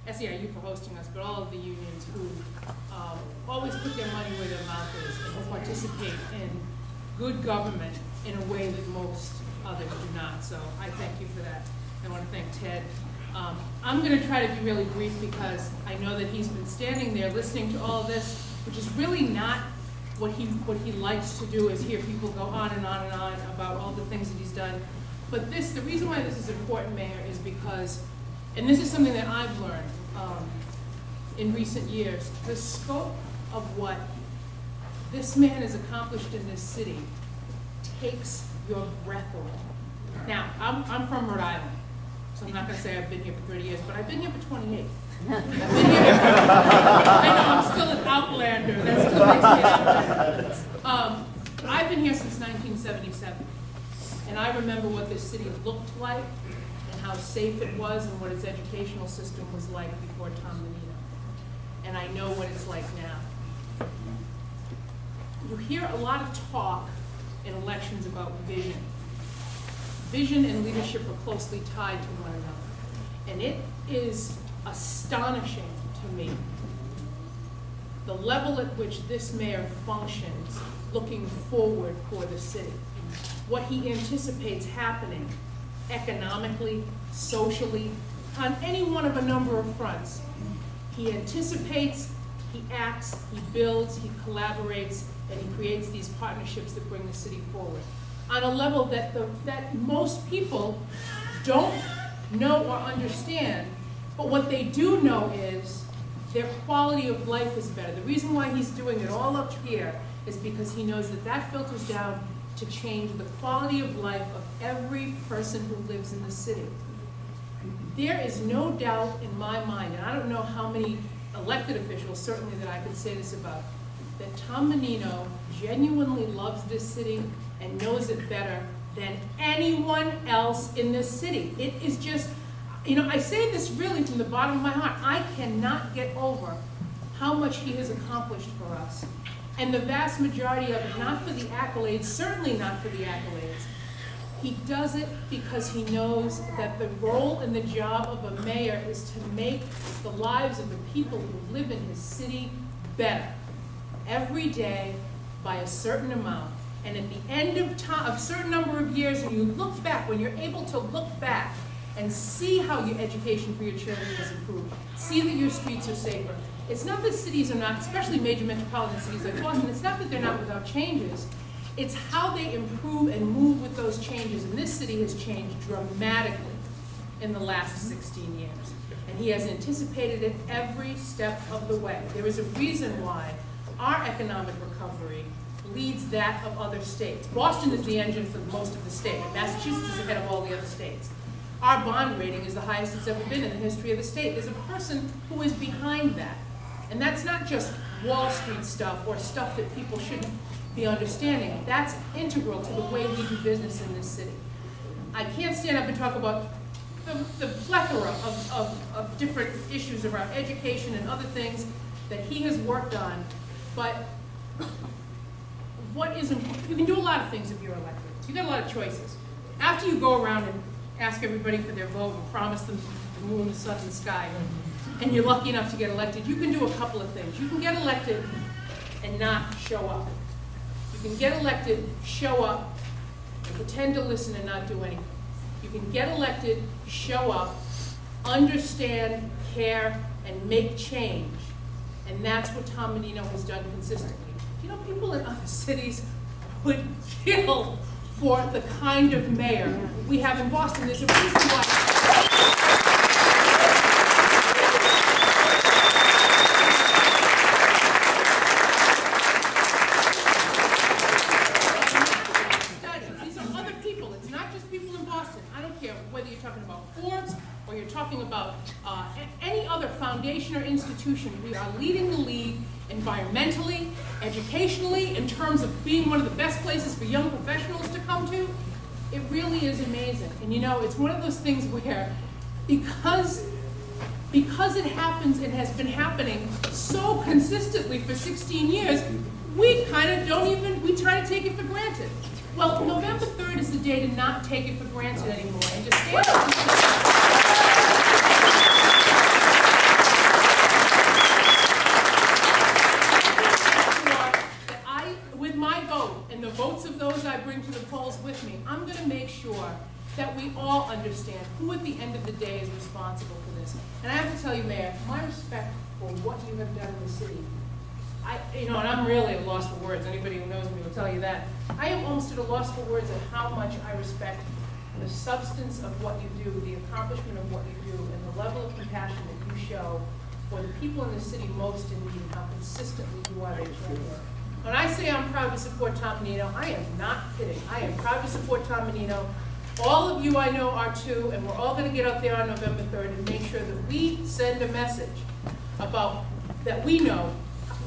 SEIU for hosting us, but all of the unions who always put their money where their mouth is and who participate in good government in a way that most others do not. So I thank you for that. I want to thank Ted. I'm going to try to be really brief because I know that he's been standing there listening to all of this, which is really not what he likes to do, is hear people go on and on and on about all the things that he's done. But the reason why this is important, Mayor, is because, and this is something that I've learned in recent years, the scope of what this man has accomplished in this city takes your breath away. Now, I'm from Rhode Island, so I'm not going to say I've been here for 30 years, but I've been here for 28. I've been here I know I'm still an outlander. That still makes me an outlander. I've been here since 1977, and I remember what this city looked like and how safe it was and what its educational system was like before Tom Menino. And I know what it's like now. You hear a lot of talk in elections about vision. Vision and leadership are closely tied to one another. And it is astonishing to me the level at which this mayor functions looking forward for the city. What he anticipates happening economically, socially, on any one of a number of fronts. He anticipates, he acts, he builds, he collaborates, and he creates these partnerships that bring the city forward on a level that most people don't know or understand. But what they do know is their quality of life is better. The reason why he's doing it all up here is because he knows that that filters down to change the quality of life of every person who lives in the city. There is no doubt in my mind, and I don't know how many elected officials, certainly, that I could say this about, that Tom Menino genuinely loves this city and knows it better than anyone else in this city. It is just, you know, I say this really from the bottom of my heart. I cannot get over how much he has accomplished for us. And the vast majority of it, not for the accolades, certainly not for the accolades. He does it because he knows that the role and the job of a mayor is to make the lives of the people who live in his city better every day by a certain amount. And at the end of time, a certain number of years, when you look back, when you're able to look back and see how your education for your children has improved, see that your streets are safer. It's not that cities are not, especially major metropolitan cities like Boston, it's not that they're not without changes. It's how they improve and move with those changes. And this city has changed dramatically in the last 16 years. And he has anticipated it every step of the way. There is a reason why our economic recovery leads that of other states. Boston is the engine for most of the state, and Massachusetts is ahead of all the other states. Our bond rating is the highest it's ever been in the history of the state. There's a person who is behind that. And that's not just Wall Street stuff or stuff that people shouldn't be understanding. That's integral to the way we do business in this city. I can't stand up and talk about the plethora of different issues around education and other things that he has worked on, but what is important, you can do a lot of things if you're elected. You've got a lot of choices. After you go around and ask everybody for their vote and promise them the moon, the sun, and the sky, and you're lucky enough to get elected, you can do a couple of things. You can get elected and not show up. You can get elected, show up, and pretend to listen and not do anything. You can get elected, show up, understand, care, and make change. And that's what Tom Menino has done consistently. You know, people in other cities would kill for the kind of mayor we have in Boston. There's a reason why. These are other people. It's not just people in Boston. I don't care whether you're talking about Forbes or you're talking about any other foundation or institution. We are leading the league environmentally, educationally, in terms of being one of the best places for young professionals to come to. It really is amazing. And you know, it's one of those things where because it happens and has been happening so consistently for 16 years, we kind of don't even, we try to take it for granted. Well, November 3rd is the day to not take it for granted anymore and just stand up and say, responsible for this. And I have to tell you, Mayor, my respect for what you have done in the city, and I'm really at a loss for words. Anybody who knows me will tell you that. I am almost at a loss for words at how much I respect the substance of what you do, the accomplishment of what you do, and the level of compassion that you show for the people in the city most in need, and how consistently you are there. When I say I'm proud to support Tom Menino, I am not kidding. I am proud to support Tom Menino. All of you I know are too, and we're all going to get up there on November 3rd and make sure that we send a message about that we know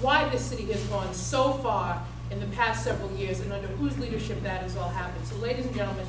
why this city has gone so far in the past several years and under whose leadership that has all happened. So ladies and gentlemen,